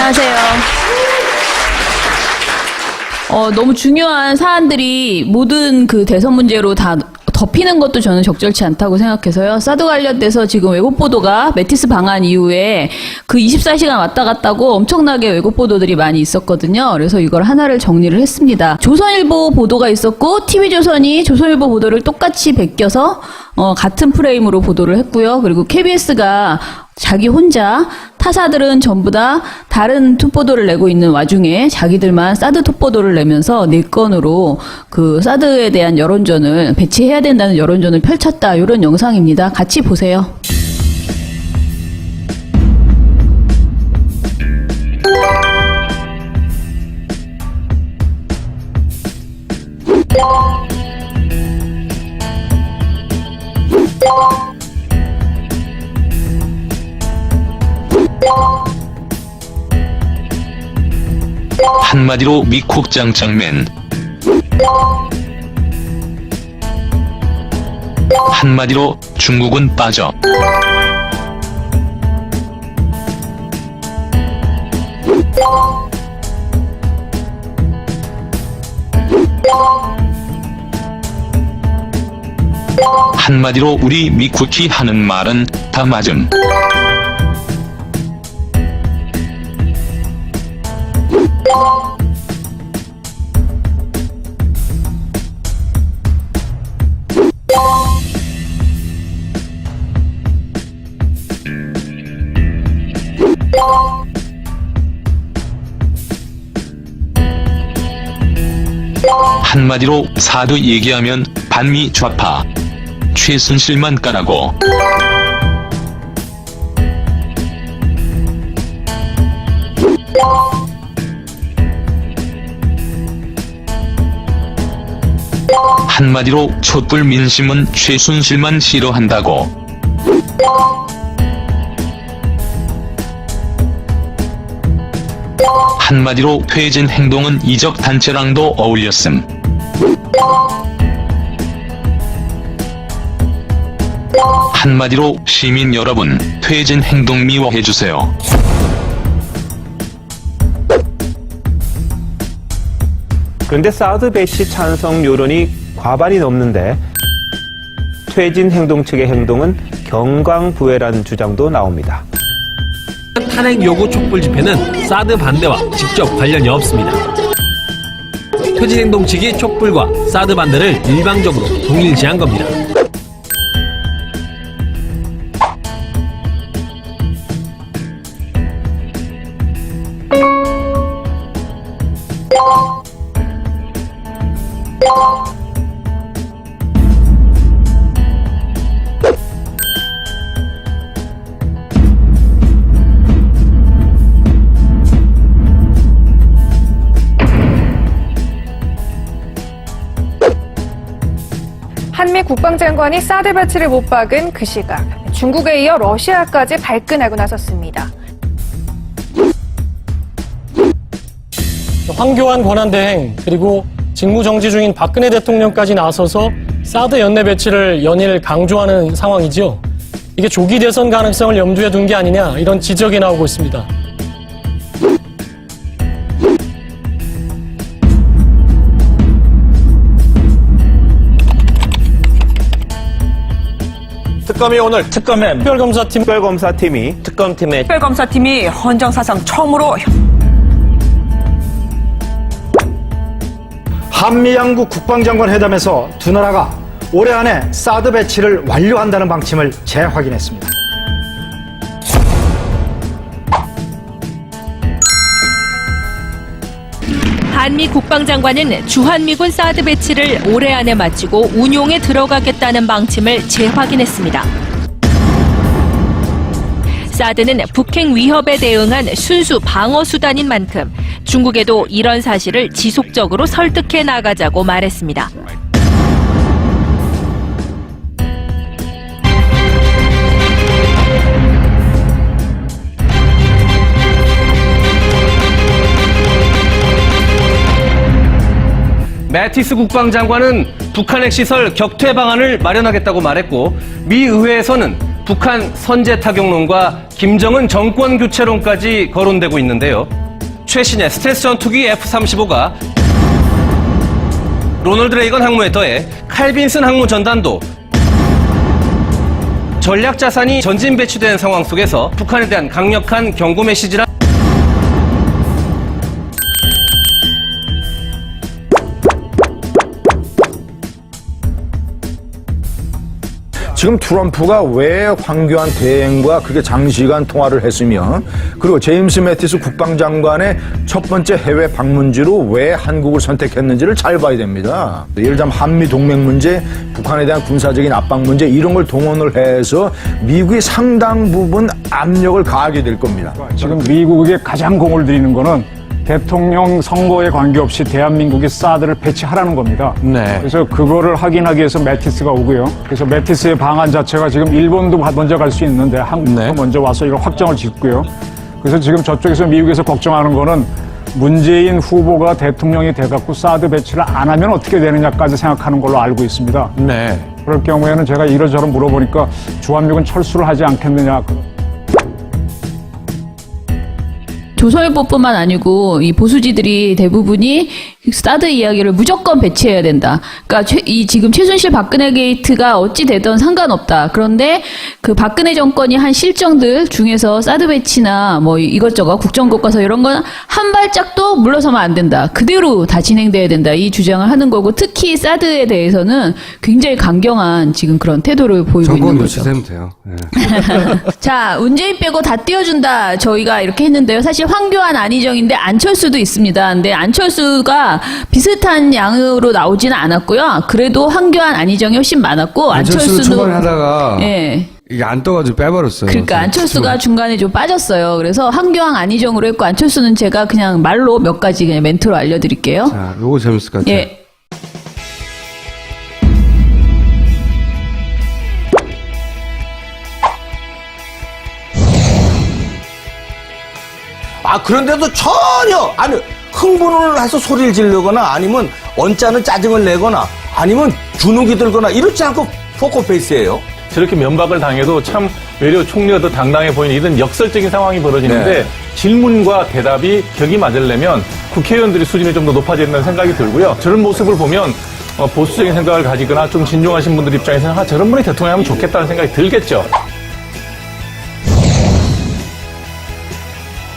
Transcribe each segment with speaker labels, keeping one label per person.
Speaker 1: 안녕하세요. 너무 중요한 사안들이 모든 그 대선 문제로 다 덮이는 것도 저는 적절치 않다고 생각해서요. 사드 관련돼서 지금 왜곡 보도가 메티스 방한 이후에 그 24시간 왔다 갔다고 엄청나게 왜곡 보도들이 많이 있었거든요. 그래서 이걸 하나를 정리를 했습니다. 조선일보 보도가 있었고 TV조선이 조선일보 보도를 똑같이 베껴서 같은 프레임으로 보도를 했고요. 그리고 KBS가 자기 혼자 타사들은 전부 다 다른 톱보도를 내고 있는 와중에 자기들만 사드 톱보도를 내면서 네 건으로 그 사드에 대한 여론전을 배치해야 된다는 여론전을 펼쳤다. 이런 영상입니다. 같이 보세요.
Speaker 2: 한마디로 미국장장맨. 한마디로 중국은 빠져. 한마디로 우리 미국이 하는 말은 다 맞음. 한마디로 사드 얘기하면 반미 좌파 최순실만 까라고. 한마디로 촛불 민심은 최순실만 싫어한다고. 한마디로 퇴진 행동은 이적 단체랑도 어울렸음. 한마디로 시민 여러분, 퇴진 행동 미워해주세요.
Speaker 3: 그런데 사드 배치 찬성 여론이 과반이 넘는데 퇴진 행동 측의 행동은 경광부회라는 주장도 나옵니다.
Speaker 4: 탄핵 요구 촛불 집회는 사드 반대와 직접 관련이 없습니다. 퇴진행동 측이 촛불과 사드 반대를 일방적으로 동일시한 겁니다.
Speaker 5: 한미 국방장관이 사드 배치를 못 박은 그 시각, 중국에 이어 러시아까지 발끈하고 나섰습니다.
Speaker 6: 황교안 권한대행 그리고 직무정지 중인 박근혜 대통령까지 나서서 사드 연내 배치를 연일 강조하는 상황이죠. 이게 조기 대선 가능성을 염두에 둔 게 아니냐 이런 지적이 나오고 있습니다.
Speaker 7: 특검이 오늘
Speaker 3: 특별검사팀이
Speaker 8: 특별검사팀이 헌정사상 처음으로
Speaker 7: 한미양국 국방장관 회담에서 두 나라가 올해 안에 사드 배치를 완료한다는 방침을 재확인했습니다.
Speaker 9: 한미 국방장관은 주한미군 사드 배치를 올해 안에 마치고 운용에 들어가겠다는 방침을 재확인했습니다. 사드는 북핵 위협에 대응한 순수 방어 수단인 만큼 중국에도 이런 사실을 지속적으로 설득해 나가자고 말했습니다.
Speaker 10: 매티스 국방장관은 북한 핵시설 격퇴 방안을 마련하겠다고 말했고, 미 의회에서는 북한 선제 타격론과 김정은 정권 교체론까지 거론되고 있는데요. 최신의 스텔스 전투기 F-35가 로널드 레이건 항모에 더해 칼빈슨 항모 전단도 전략 자산이 전진 배치된 상황 속에서 북한에 대한 강력한 경고 메시지라
Speaker 11: 지금 트럼프가 왜 황교안 대행과 그렇게 장시간 통화를 했으며 그리고 제임스 매티스 국방장관의 첫 번째 해외 방문지로 왜 한국을 선택했는지를 잘 봐야 됩니다. 예를 들자면 한미 동맹 문제, 북한에 대한 군사적인 압박 문제 이런 걸 동원을 해서 미국이 상당 부분 압력을 가하게 될 겁니다.
Speaker 12: 지금 미국에게 가장 공을 들이는 거는 대통령 선거에 관계없이 대한민국이 사드를 배치하라는 겁니다.
Speaker 11: 네.
Speaker 12: 그래서 그거를 확인하기 위해서 매티스가 오고요. 그래서 매티스의 방안 자체가 지금 일본도 먼저 갈 수 있는데 한국도
Speaker 11: 네.
Speaker 12: 먼저 와서 이걸 확정을 짓고요. 그래서 지금 저쪽에서 미국에서 걱정하는 거는 문재인 후보가 대통령이 돼갖고 사드 배치를 안 하면 어떻게 되느냐까지 생각하는 걸로 알고 있습니다.
Speaker 11: 네.
Speaker 12: 그럴 경우에는 제가 이러저러 물어보니까 주한미군 철수를 하지 않겠느냐.
Speaker 1: 조선일보뿐만 아니고 이 보수지들이 대부분이 사드 이야기를 무조건 배치해야 된다. 그러니까 지금 최순실 박근혜 게이트가 어찌 되든 상관없다. 그런데 그 박근혜 정권이 한 실정들 중에서 사드 배치나 뭐 이것저것 국정교과서 이런 건 한 발짝도 물러서면 안 된다. 그대로 다 진행돼야 된다. 이 주장을 하는 거고 특히 사드에 대해서는 굉장히 강경한 지금 그런 태도를 보이고 있는 거죠.
Speaker 13: 정권 교체되면 돼요. 네.
Speaker 1: 자, 문재인 빼고 다 띄워준다. 저희가 이렇게 했는데요. 사실 황교안, 안희정인데 안철수도 있습니다. 근데 안철수가 비슷한 양으로 나오지는 않았고요. 그래도 황교안, 안희정이 훨씬 많았고
Speaker 13: 안철수 초반에 하다가
Speaker 1: 예.
Speaker 13: 이게 안 떠가지고 빼버렸어요.
Speaker 1: 그러니까 안철수가 중간에 좀 빠졌어요. 그래서 황교안, 안희정으로 했고 안철수는 제가 그냥 말로 몇 가지 그냥 멘트로 알려드릴게요.
Speaker 13: 자, 요거 재밌을 것 같아요.
Speaker 1: 예.
Speaker 14: 그런데도 전혀 흥분을 해서 소리를 지르거나 아니면 언짢은 짜증을 내거나 아니면 주눅이 들거나 이렇지 않고 포커페이스예요.
Speaker 3: 저렇게 면박을 당해도 참 외려 총리가 더 당당해 보이는 이런 역설적인 상황이 벌어지는데 질문과 대답이 격이 맞으려면 국회의원들의 수준이 좀 더 높아져야 된다는 생각이 들고요. 저런 모습을 보면 보수적인 생각을 가지거나 좀 진중하신 분들 입장에서는 저런 분이 대통령 하면 좋겠다는 생각이 들겠죠.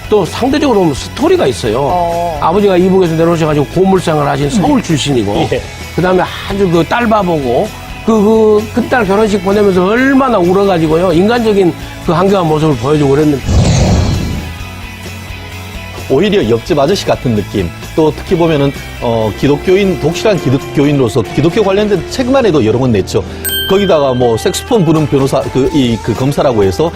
Speaker 4: 또 상대적으로 보면 스토리가 있어요. 아버지가 이북에서 내려오셔가지고 고물상을 하신 서울 출신이고, 그 다음에 아주 그 딸 봐보고, 그 딸 결혼식 보내면서 얼마나 울어가지고요. 인간적인 그 한교한 모습을 보여주고 그랬는데.
Speaker 15: 오히려 옆집 아저씨 같은 느낌. 또 특히 보면은, 기독교인, 독실한 기독교인으로서 기독교 관련된 책만 해도 여러 권 냈죠. 거기다가 뭐 색소폰 부는 변호사, 그 검사라고 해서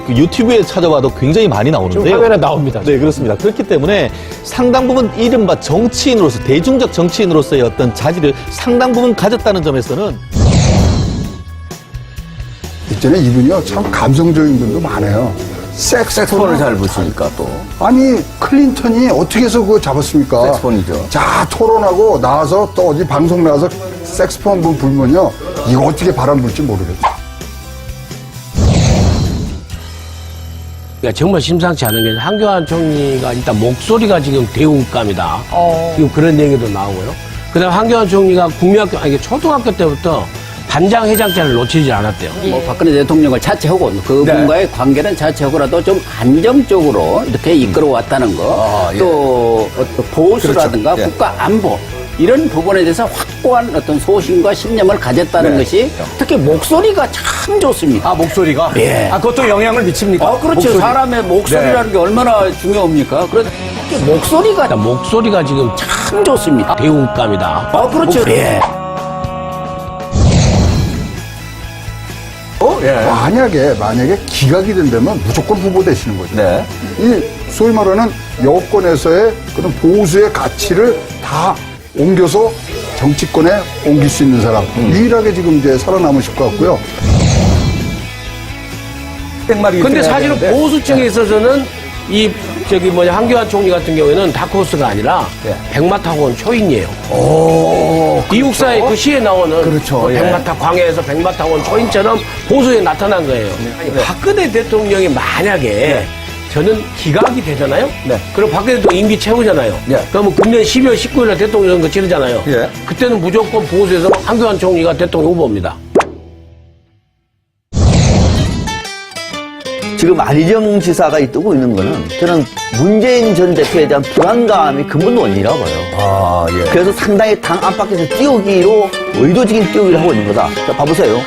Speaker 15: 그 유튜브에 찾아봐도 굉장히 많이 나오는데요.
Speaker 4: 화면에 나옵니다.
Speaker 15: 네, 그렇습니다. 그렇기 때문에 상당 부분 이른바 정치인으로서, 대중적 정치인으로서의 어떤 자질을 상당 부분 가졌다는 점에서는
Speaker 16: 있잖아요. 이분이요. 참 감성적인 분도 많아요. 색스폰을 잘 부시니까 또. 아니, 클린턴이 어떻게 해서 그거 잡았습니까? 색스폰이죠. 자, 토론하고 나와서 또 어디 방송 나와서 색스폰 분 불면요. 이거 어떻게 바람 불지 모르겠어요.
Speaker 4: 그러니까 정말 심상치 않은 게 한교안 총리가 일단 목소리가 지금 대우감이다. 지금 그런 얘기도 나오고요. 그다음에 한교안 총리가 초등학교 때부터 반장 회장자를 놓치지 않았대요.
Speaker 17: 뭐 박근혜 대통령을 자체하고 그분과의 관계는 자체하고라도 좀 안정적으로 이렇게 이끌어왔다는 거, 또 어떤 보수라든가
Speaker 16: 그렇죠.
Speaker 17: 국가 안보 이런 부분에 대해서 확고한 어떤 소신과 신념을 가졌다는 것이 특히 목소리가 참 좋습니다.
Speaker 14: 목소리가?
Speaker 17: 예.
Speaker 14: 그것도 영향을 미칩니까?
Speaker 17: 그렇죠.
Speaker 14: 목소리.
Speaker 17: 사람의 목소리라는 게 얼마나 중요합니까? 그래서 특히
Speaker 4: 목소리가 지금
Speaker 17: 참 좋습니다.
Speaker 4: 대우감이다.
Speaker 17: 그렇죠. 예.
Speaker 16: 만약에 기각이 된다면 무조건 후보 되시는 거죠. 이 소위 말하는 여권에서의 그런 보수의 가치를 다 옮겨서 정치권에 옮길 수 있는 사람. 유일하게 지금 이제 살아남으실 것 같고요.
Speaker 4: 근데 사실은 보수층에 있어서는 이 한교안 총리 같은 경우에는 다크호스가 아니라 백마타 호원 초인이에요. 이육사의 그 시에 나오는
Speaker 14: 그렇죠.
Speaker 4: 그 백마타 광야에서 백마타 호원 초인처럼 보수에 나타난 거예요. 아니, 박근혜 대통령이 만약에 저는 기각이 되잖아요? 그럼 박근혜 대통령 임기 채우잖아요? 그러면 금년 12월 19일 날 대통령 선거 치르잖아요? 그때는 무조건 보수에서 한교안 총리가 대통령 후보입니다.
Speaker 18: 지금 안희정 지사가 뜨고 있는 거는 저는 문재인 전 대표에 대한 불안감이 근본 원인이라고 봐요. 그래서 상당히 당 안팎에서 띄우기로 의도적인 띄우기를 하고 있는 거다. 자, 봐보세요.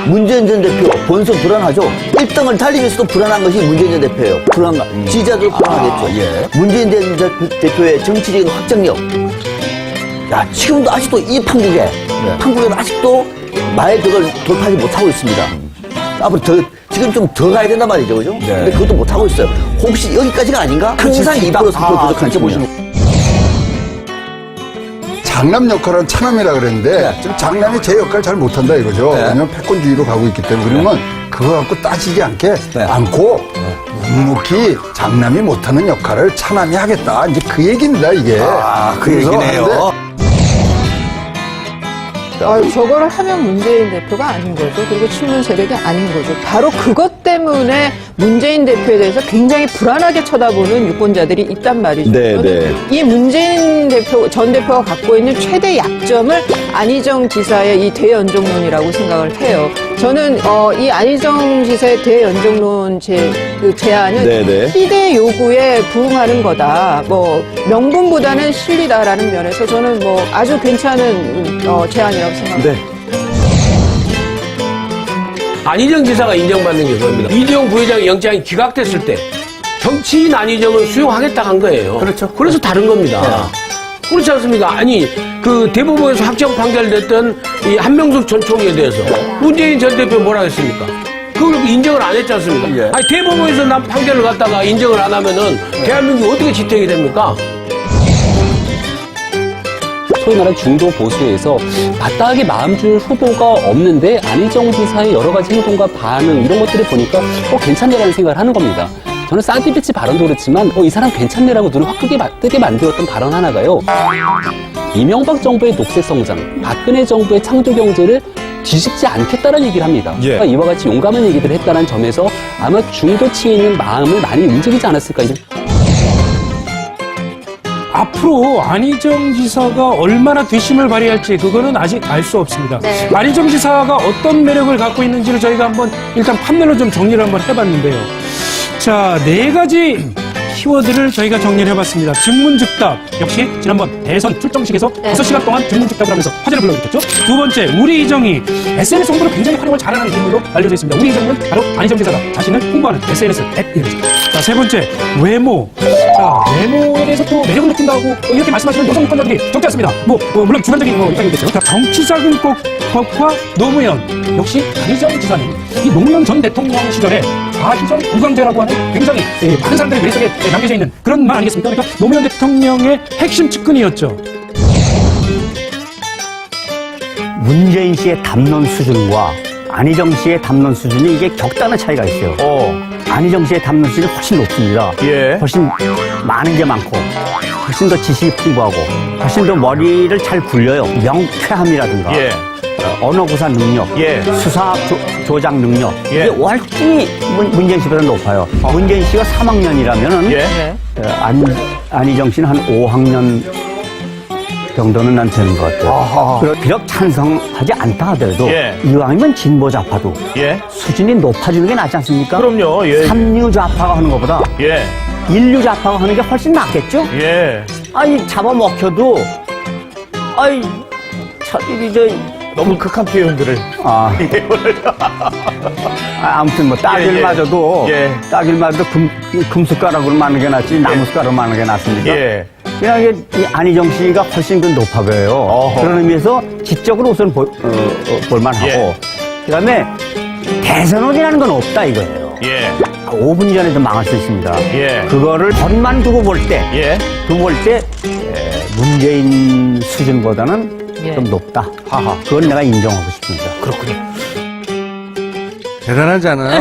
Speaker 18: 문재인 전 대표 본선 불안하죠. 1등을 달리면서도 불안한 것이 문재인 전 대표예요. 불안감. 지지자도 불안하겠죠. 문재인 전 대표의 정치적인 확장력. 야, 지금도 아직도 이 판국에는 아직도 마의 벽을 돌파하지 못하고 있습니다. 앞으로 지금 좀 더 가야 된단 말이죠, 그죠? 근데 그것도 못하고 있어요. 혹시 여기까지가 아닌가? 항상 2% 부족한 점이죠.
Speaker 16: 장남 역할은 차남이라 그랬는데 지금 장남이 제 역할을 잘 못한다 이거죠. 왜냐면 패권주의로 가고 있기 때문에 그러면 그거 갖고 따지지 않고 묵묵히 장남이 못하는 역할을 차남이 하겠다. 이제 그 얘기입니다, 이게.
Speaker 14: 그 얘기네요.
Speaker 19: 저거를 하면 문재인 대표가 아닌 거죠. 그리고 친문 세력이 아닌 거죠. 바로 그것 때문에 문재인 대표에 대해서 굉장히 불안하게 쳐다보는 유권자들이 있단 말이죠. 이 문재인 전 대표가 갖고 있는 최대 약점을 안희정 지사의 이 대연정론이라고 생각을 해요. 저는 이 안희정 지사의 대연정론 제안은 시대 요구에 부응하는 거다. 명분보다는 실리다라는 면에서 저는 아주 괜찮은 제안이라고 생각합니다.
Speaker 4: 안희정 지사가 인정받는 게 그겁니다. 이재용 부회장의 영장이 기각됐을 때 정치인 안희정을 수용하겠다 한 거예요. 그렇죠. 그래서 다른 겁니다. 그렇지 않습니까? 아니, 그 대법원에서 확정 판결됐던 이 한명숙 전 총리에 대해서 문재인 전 대표 뭐라 했습니까? 그걸 인정을 안 했지 않습니까? 아니, 대법원에서 난 판결을 갖다가 인정을 안 하면은 대한민국이 어떻게 지탱이 됩니까?
Speaker 20: 소위 말하는 중도 보수에서 마땅하게 마음 줄 후보가 없는데 안희정 지사의 여러 가지 행동과 반응 이런 것들을 보니까 괜찮네라는 생각을 하는 겁니다. 저는 사드 배치 발언도 그렇지만 이 사람 괜찮네라고 눈을 확 뜨게 만들었던 발언 하나가요. 이명박 정부의 녹색성장, 박근혜 정부의 창조경제를 뒤집지 않겠다는 얘기를 합니다. 그러니까 이와 같이 용감한 얘기들을 했다는 점에서 아마 중도층에 있는 마음을 많이 움직이지 않았을까 이런.
Speaker 6: 앞으로 안희정 지사가 얼마나 뒷심을 발휘할지 그거는 아직 알 수 없습니다. 안희정 지사가 어떤 매력을 갖고 있는지를 저희가 한번 일단 판넬로 좀 정리를 한번 해봤는데요. 자, 4가지 키워드를 저희가 정리를 해봤습니다. 증문즉답. 역시 지난번 대선 출정식에서 5시간 동안 증문즉답을 하면서 화제를 불러일으켰죠. 두 번째, 우리 이정희. SNS 홍보를 굉장히 활용을 잘하는 인물로 알려져 있습니다. 우리 이정희는 바로 안희정 지사가 자신을 홍보하는 SNS 앱이죠. 자, 세 번째, 외모. 자, 외모에 대해서 또 매력을 느낀다고 이렇게 말씀하시는 여성 유권자들이 적지 않습니다. 물론 주관적인 입장이겠죠. 자, 정치자금법과 노무현. 역시 안희정 지사는 이 노무현 전 대통령 시절에 좌희정 우강제라고 하는 굉장히 많은 사람들의 머릿속에 남겨져 있는 그런 말 아니겠습니까? 그러니까 노무현 대통령의 핵심 측근이었죠.
Speaker 21: 문재인 씨의 담론 수준과 안희정 씨의 담론 수준이 이게極端한 차이가 있어요. 안희정 씨의 담론 수준이 훨씬 높습니다. 훨씬 많은 게 많고, 훨씬 더 지식이 풍부하고, 훨씬 더 머리를 잘 굴려요. 명쾌함이라든가. 언어 구사 능력, 수사 조작 능력, 이게 월등히 문재인 씨보다 높아요. 문재인 씨가 3학년이라면은 안희정 씨는 한 5학년 정도는 난 되는 것 같아요. 비록 찬성하지 않다 하더라도 이왕이면 진보 좌파도 수준이 높아지는 게 낫지 않습니까? 그럼요. 삼류 좌파가 하는 것보다 인류 좌파가 하는 게 훨씬 낫겠죠? 아니 잡아먹혀도 이제
Speaker 3: 너무 극한 표현들을.
Speaker 21: 아무튼 딱일마저도 딱일마저도 금숟가락으로 만든 게 낫지 나무숟가락으로 만든 게 낫습니까? 그냥 이 안희정 씨가 훨씬 높아 보여요. 그런 의미에서 지적으로 우선 볼만하고 그다음에 대선언이라는 건 없다 이거예요. 5분 전에도 망할 수 있습니다. 그거를 번만 두고 볼 때, 문재인 수준보다는 좀 높다. 그건 내가 인정하고 싶습니다.
Speaker 3: 그렇군요.
Speaker 13: 대단하지 않아요?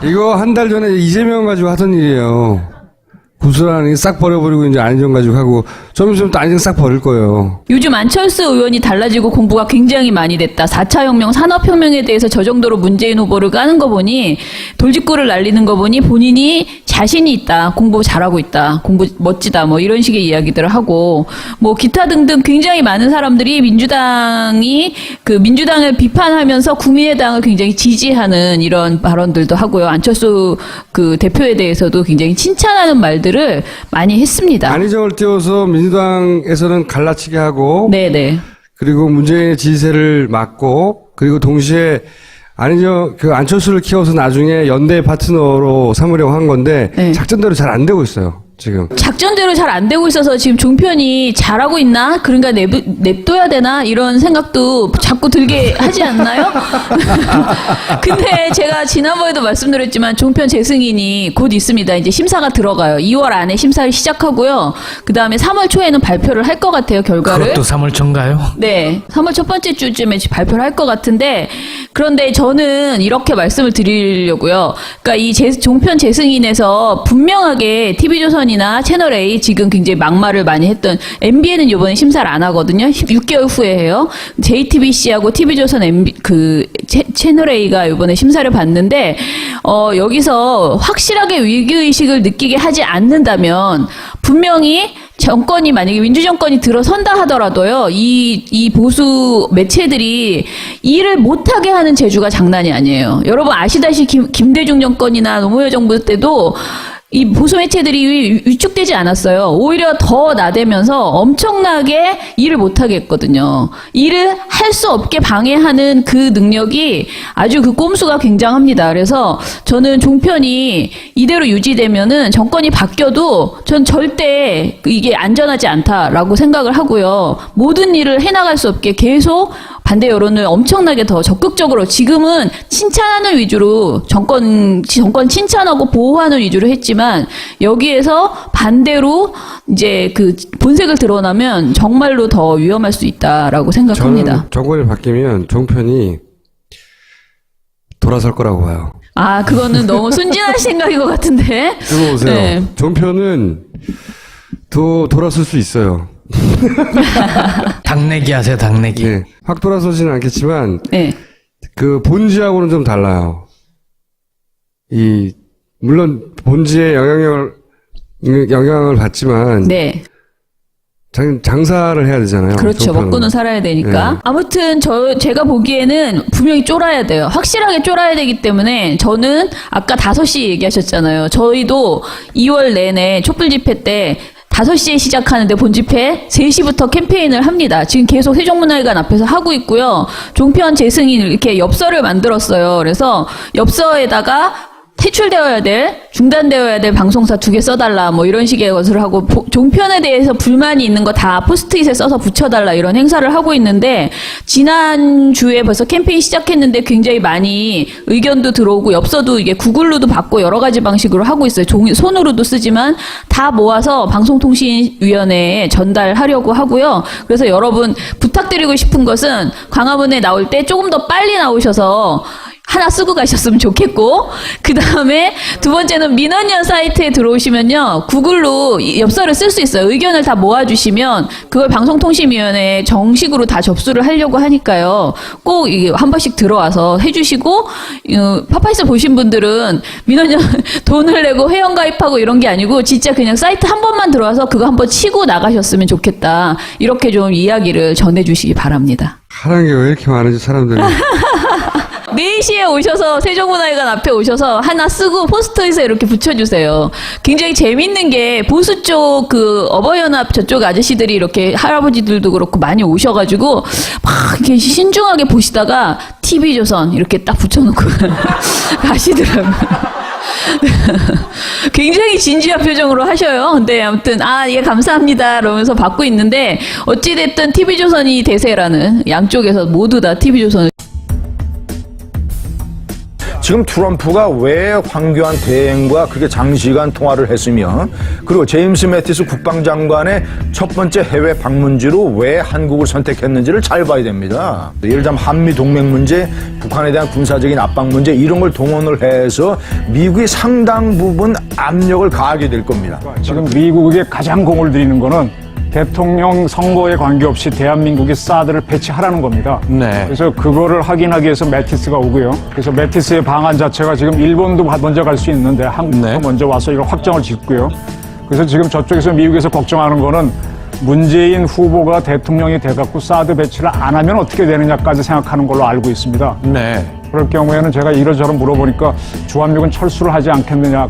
Speaker 13: 이거 한 달 전에 이재명 가지고 하던 일이에요. 구슬하는 싹 버려버리고 이제 안희정 가지고 하고 좀 있으면 또 안희정 싹 버릴 거예요.
Speaker 1: 요즘 안철수 의원이 달라지고 공부가 굉장히 많이 됐다. 4차 혁명, 산업혁명에 대해서 저 정도로 문재인 후보를 까는 거 보니 돌직구를 날리는 거 보니 본인이 자신이 있다. 공부 잘하고 있다. 공부 멋지다. 뭐 이런 식의 이야기들을 하고 뭐 기타 등등 굉장히 많은 사람들이 민주당을 비판하면서 국민의당을 굉장히 지지하는 이런 발언들도 하고요. 안철수 그 대표에 대해서도 굉장히 칭찬하는 말들을 많이 했습니다.
Speaker 13: 안희정을 띄워서 민주당에서는 갈라치게 하고
Speaker 1: 네네.
Speaker 13: 그리고 문재인의 지지세를 막고 그리고 동시에 안철수를 키워서 나중에 연대 파트너로 삼으려고 한 건데 작전대로 잘 안 되고 있어요. 지금
Speaker 1: 작전대로 잘 안 되고 있어서 지금 종편이 잘하고 있나? 그러니까 냅둬야 되나? 이런 생각도 자꾸 들게 하지 않나요? 근데 제가 지난번에도 말씀드렸지만 종편 재승인이 곧 있습니다. 이제 심사가 들어가요. 2월 안에 심사를 시작하고요. 그 다음에 3월 초에는 발표를 할 것 같아요, 결과를.
Speaker 6: 그것도 3월 초인가요?
Speaker 1: 네. 3월 첫 번째 주쯤에 발표를 할 것 같은데, 그런데 저는 이렇게 말씀을 드리려고요. 그러니까 이 종편 재승인에서 분명하게 TV조선이나 채널A 지금 굉장히 막말을 많이 했던 MBN은 이번에 심사를 안 하거든요. 6개월 후에 해요. JTBC하고 TV조선 채널A가 이번에 심사를 받는데, 여기서 확실하게 위기의식을 느끼게 하지 않는다면 분명히 정권이 만약에 민주정권이 들어선다 하더라도요, 이 보수 매체들이 일을 못하게 하는 재주가 장난이 아니에요. 여러분 아시다시피 김대중 정권이나 노무현 정부 때도 이 보수 매체들이 위축되지 않았어요. 오히려 더 나대면서 엄청나게 일을 못하게 했거든요. 일을 할 수 없게 방해하는 그 능력이 아주 그 꼼수가 굉장합니다. 그래서 저는 종편이 이대로 유지되면은 정권이 바뀌어도 전 절대 이게 안전하지 않다라고 생각을 하고요. 모든 일을 해나갈 수 없게 계속 반대 여론을 엄청나게 더 적극적으로 지금은 칭찬하는 위주로 정권 칭찬하고 보호하는 위주로 했지만 여기에서 반대로 이제 그 본색을 드러나면 정말로 더 위험할 수 있다라고 생각합니다.
Speaker 13: 저는 정권이 바뀌면 종편이 돌아설 거라고 봐요.
Speaker 1: 아, 그거는 너무 순진한 생각인 것 같은데.
Speaker 13: 이거 보세요.
Speaker 1: 네.
Speaker 13: 종편은 더 돌아설 수 있어요.
Speaker 6: 당내기 하세요, 당내기.
Speaker 13: 네. 확 돌아서지는 않겠지만, 그 본지하고는 좀 달라요. 물론 본지의 영향을 받지만, 장사를 해야 되잖아요.
Speaker 1: 그렇죠.
Speaker 13: 종편은.
Speaker 1: 먹고는 살아야 되니까.
Speaker 13: 네.
Speaker 1: 아무튼 제가 보기에는 분명히 쫄아야 돼요. 확실하게 쫄아야 되기 때문에 저는 아까 5시 얘기하셨잖아요. 저희도 2월 내내 촛불 집회 때 5시에 시작하는데 본집회 3시부터 캠페인을 합니다. 지금 계속 세종문화회관 앞에서 하고 있고요. 종편 재승인 이렇게 엽서를 만들었어요. 그래서 엽서에다가 퇴출되어야 될, 중단되어야 될 방송사 2개 써달라, 뭐 이런 식의 것을 하고, 종편에 대해서 불만이 있는 거 다 포스트잇에 써서 붙여달라, 이런 행사를 하고 있는데, 지난주에 벌써 캠페인 시작했는데 굉장히 많이 의견도 들어오고, 엽서도 이게 구글로도 받고 여러 가지 방식으로 하고 있어요. 손으로도 쓰지만, 다 모아서 방송통신위원회에 전달하려고 하고요. 그래서 여러분, 부탁드리고 싶은 것은, 광화문에 나올 때 조금 더 빨리 나오셔서, 하나 쓰고 가셨으면 좋겠고, 그 다음에 두 번째는 민원연 사이트에 들어오시면요, 구글로 엽서를 쓸 수 있어요. 의견을 다 모아주시면 그걸 방송통신위원회에 정식으로 다 접수를 하려고 하니까요. 꼭 한 번씩 들어와서 해주시고, 파파이스 보신 분들은 민원연 돈을 내고 회원가입하고 이런 게 아니고 진짜 그냥 사이트 한 번만 들어와서 그거 한번 치고 나가셨으면 좋겠다. 이렇게 좀 이야기를 전해주시기 바랍니다.
Speaker 13: 하는 게 왜 이렇게 많은지 사람들이.
Speaker 1: 4시에 오셔서 세종문화회관 앞에 오셔서 하나 쓰고 포스터에서 이렇게 붙여주세요. 굉장히 재밌는 게 보수 쪽 그 어버이연합 저쪽 아저씨들이 이렇게 할아버지들도 그렇고 많이 오셔가지고 막 이렇게 신중하게 보시다가 TV조선 이렇게 딱 붙여놓고 가시더라고요. 굉장히 진지한 표정으로 하셔요. 근데 아무튼 예 감사합니다 이러면서 받고 있는데 어찌됐든 TV조선이 대세라는 양쪽에서 모두 다 TV조선을
Speaker 11: 지금 트럼프가 왜 황교안 대행과 그렇게 장시간 통화를 했으며 그리고 제임스 매티스 국방장관의 첫 번째 해외 방문지로 왜 한국을 선택했는지를 잘 봐야 됩니다. 예를 들면 한미 동맹 문제, 북한에 대한 군사적인 압박 문제 이런 걸 동원을 해서 미국이 상당 부분 압력을 가하게 될 겁니다.
Speaker 12: 지금 미국에 가장 공을 들이는 거는 대통령 선거에 관계없이 대한민국이 사드를 배치하라는 겁니다. 그래서 그거를 확인하기 위해서 매티스가 오고요. 그래서 매티스의 방안 자체가 지금 일본도 먼저 갈 수 있는데 한국도 먼저 와서 이걸 확정을 짓고요. 그래서 지금 저쪽에서 미국에서 걱정하는 거는 문재인 후보가 대통령이 돼갖고 사드 배치를 안 하면 어떻게 되느냐까지 생각하는 걸로 알고 있습니다. 그럴 경우에는 제가 이러저러 물어보니까 주한미군 철수를 하지 않겠느냐.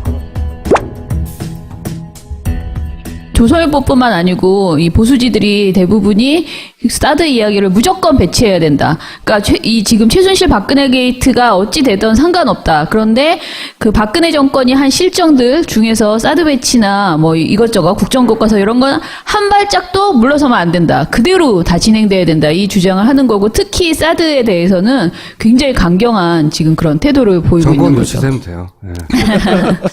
Speaker 1: 조선일보뿐만 아니고 이 보수지들이 대부분이 사드 이야기를 무조건 배치해야 된다. 그러니까 지금 최순실 박근혜 게이트가 어찌 되든 상관없다. 그런데 그 박근혜 정권이 한 실정들 중에서 사드 배치나 뭐 이것저것 국정교과서 이런 건 한 발짝도 물러서면 안 된다. 그대로 다 진행돼야 된다. 이 주장을 하는 거고 특히 사드에 대해서는 굉장히 강경한 지금 그런 태도를 보이고 있는 거죠.
Speaker 13: 정권 교체되면 돼요.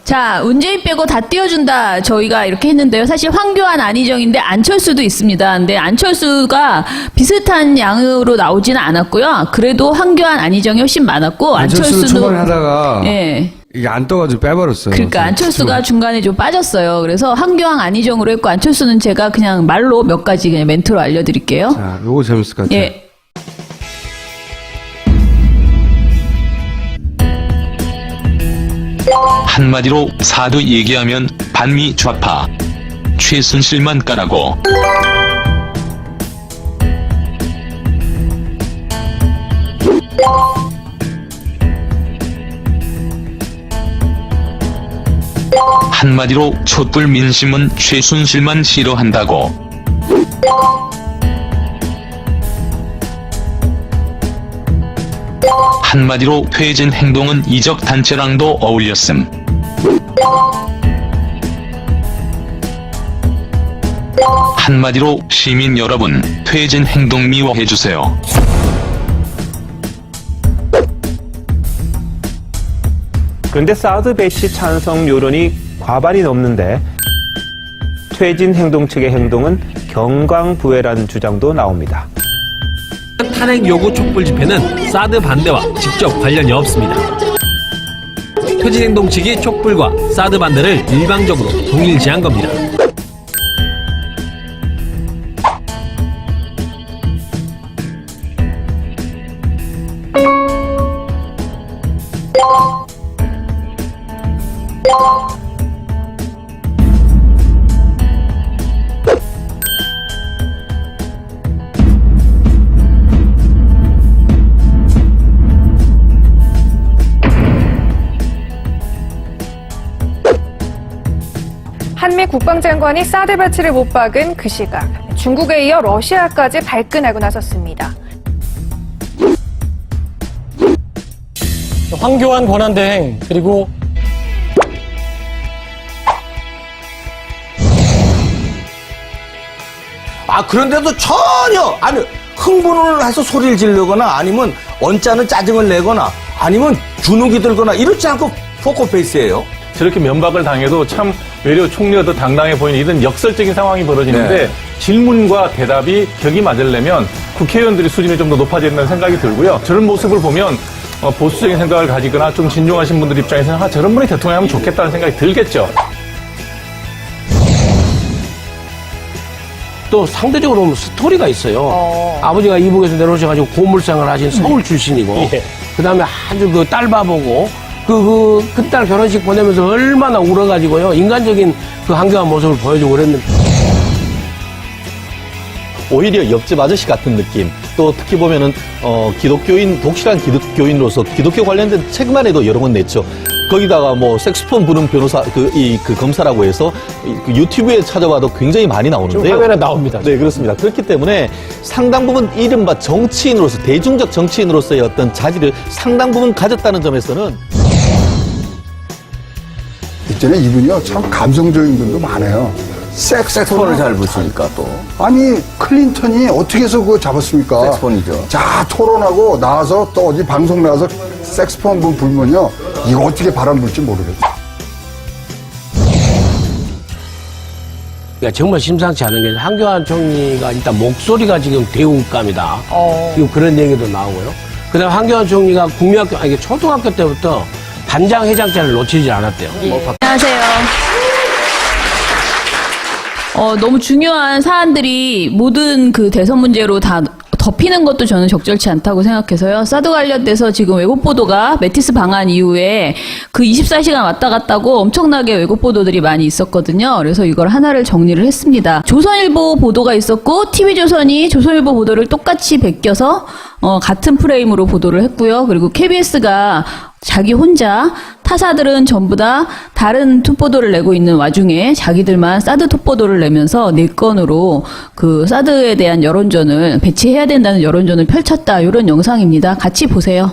Speaker 1: 자, 문재인 빼고 다 띄워준다. 저희가 이렇게 했는데요. 사실 황교안, 안희정인데 안철수도 있습니다. 근데 안철수가 비슷한 양으로 나오지는 않았고요. 그래도 황교안, 안희정이 훨씬 많았고
Speaker 13: 안철수는 초반에 하다가
Speaker 1: 예.
Speaker 13: 이게 안 떠가지고 빼버렸어요.
Speaker 1: 그러니까 안철수가 중간에 좀 빠졌어요. 그래서 황교안, 안희정으로 했고 안철수는 제가 그냥 말로 몇 가지 그냥 멘트로 알려드릴게요.
Speaker 13: 자, 요거 재밌을 것 같아요.
Speaker 1: 예.
Speaker 2: 한마디로 사드 얘기하면 반미 좌파 최순실만 까라고. 한마디로 촛불 민심은 최순실만 싫어한다고. 한마디로 퇴진 행동은 이적 단체랑도 어울렸음. 한마디로 시민 여러분, 퇴진 행동 미워해주세요.
Speaker 22: 그런데 사드 배치 찬성 여론이 과반이 넘는데 퇴진 행동 측의 행동은 경강부회라는 주장도 나옵니다.
Speaker 4: 탄핵 요구 촛불 집회는 사드 반대와 직접 관련이 없습니다. 퇴진 행동 측이 촛불과 사드 반대를 일방적으로 동일시한 겁니다.
Speaker 5: 한미 국방장관이 사드 배치를 못 박은 그 시각 중국에 이어 러시아까지 발끈하고 나섰습니다.
Speaker 6: 황교안 권한대행 그리고
Speaker 14: 그런데도 전혀 흥분을 해서 소리를 지르거나 아니면 언짢은 짜증을 내거나 아니면 주눅이 들거나 이렇지 않고 포커페이스예요.
Speaker 3: 저렇게 면박을 당해도 참 외려 총리가 더 당당해 보이는 이런 역설적인 상황이 벌어지는데 질문과 대답이 격이 맞으려면 국회의원들이 수준이 좀 더 높아져야 된다는 생각이 들고요. 저런 모습을 보면 보수적인 생각을 가지거나 좀 진중하신 분들 입장에서는 저런 분이 대통령하면 좋겠다는 생각이 들겠죠.
Speaker 4: 또 상대적으로 보면 스토리가 있어요. 아버지가 이북에서 내려오셔가지고 고물상을 하신 서울 출신이고, 그 다음에 아주 그 딸 봐보고, 그 딸 결혼식 보내면서 얼마나 울어가지고요. 인간적인 그 한교한 모습을 보여주고 그랬는데.
Speaker 15: 오히려 옆집 아저씨 같은 느낌. 또 특히 보면은 기독교인 독실한 기독교인으로서 기독교 관련된 책만 해도 여러 권 냈죠. 거기다가 뭐 색소폰 부는 변호사 그 검사라고 해서 그 유튜브에 찾아봐도 굉장히 많이 나오는데요.
Speaker 4: 화면에 나옵니다.
Speaker 15: 네, 그렇습니다. 그렇기 때문에 상당 부분 이른바 정치인으로서 대중적 정치인으로서의 어떤 자질을 상당 부분 가졌다는 점에서는
Speaker 16: 있잖아요. 이분이요 참 감성적인 분도 많아요.
Speaker 14: 색소폰을 잘 부수니까 또.
Speaker 16: 아니 클린턴이 어떻게 해서 그거 잡았습니까?
Speaker 14: 색소폰이죠.
Speaker 16: 자 토론하고 나와서 또 어디 방송 나와서 색소폰 불면요 이거 어떻게 바람 불지 모르겠어요.
Speaker 4: 그러니까 정말 심상치 않은 게 황교안 총리가 일단 목소리가 지금 대우감이다. 지금 그런 얘기도 나오고요. 그다음 황교안 총리가 초등학교 때부터 반장 회장자를 놓치지 않았대요.
Speaker 1: 안녕하세요. 너무 중요한 사안들이 모든 그 대선 문제로 다 덮이는 것도 저는 적절치 않다고 생각해서요. 사드 관련돼서 지금 왜곡 보도가 메티스 방한 이후에 그 24시간 왔다 갔다고 엄청나게 왜곡 보도들이 많이 있었거든요. 그래서 이걸 하나를 정리를 했습니다. 조선일보 보도가 있었고 TV조선이 조선일보 보도를 똑같이 베껴서 같은 프레임으로 보도를 했고요. 그리고 KBS가 자기 혼자 타사들은 전부 다 다른 톱보도를 내고 있는 와중에 자기들만 사드 톱보도를 내면서 네 건으로 그 사드에 대한 여론전을 배치해야 된다는 여론전을 펼쳤다. 이런 영상입니다. 같이 보세요.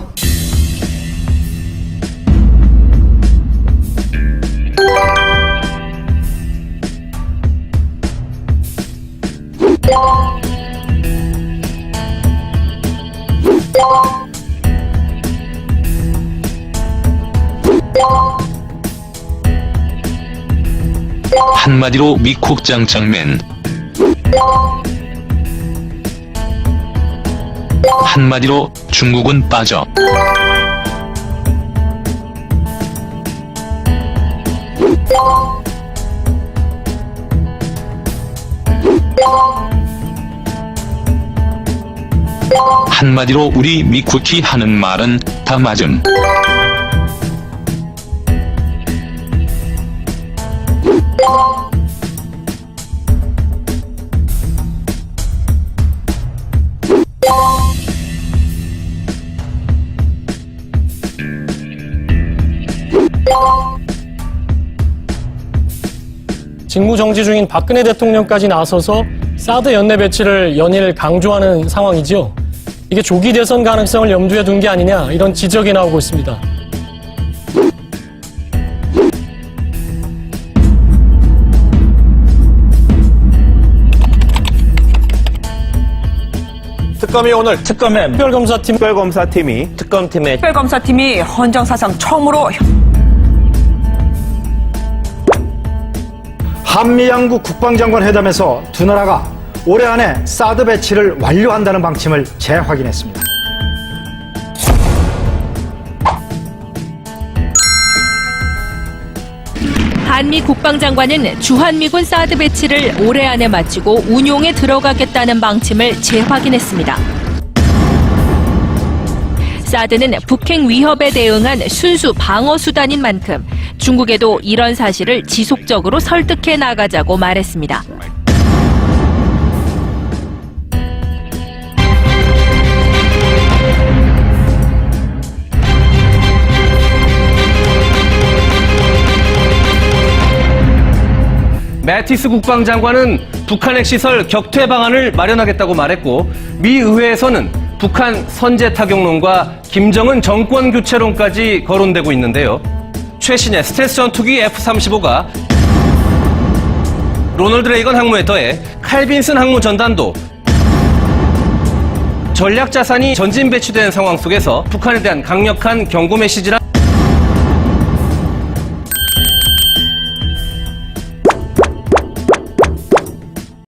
Speaker 2: 한마디로 미국장 장면. 한마디로 중국은 빠져. 한마디로 우리 미국이 하는 말은 다 맞음.
Speaker 6: 직무정지 중인 박근혜 대통령까지 나서서 사드 연내 배치를 연일 강조하는 상황이죠. 이게 조기 대선 가능성을 염두에 둔 게 아니냐 이런 지적이 나오고 있습니다.
Speaker 22: 특검이 오늘 특별검사팀이
Speaker 7: 특별검사팀이 헌정사상 처음으로
Speaker 8: 한미양국 국방장관 회담에서 두 나라가 올해 안에 사드 배치를 완료한다는 방침을 재확인했습니다.
Speaker 9: 한미 국방장관은 주한미군 사드 배치를 올해 안에 마치고 운용에 들어가겠다는 방침을 재확인했습니다. 사드는 북핵 위협에 대응한 순수 방어 수단인 만큼 중국에도 이런 사실을 지속적으로 설득해 나가자고 말했습니다.
Speaker 10: 매티스 국방장관은 북한 핵시설 격퇴 방안을 마련하겠다고 말했고 미 의회에서는 북한 선제 타격론과 김정은 정권 교체론까지 거론되고 있는데요. 최신의 스텔스 전투기 F-35가 로널드 레이건 항모에 더해 칼빈슨 항모 전단도 전략 자산이 전진 배치된 상황 속에서 북한에 대한 강력한 경고 메시지라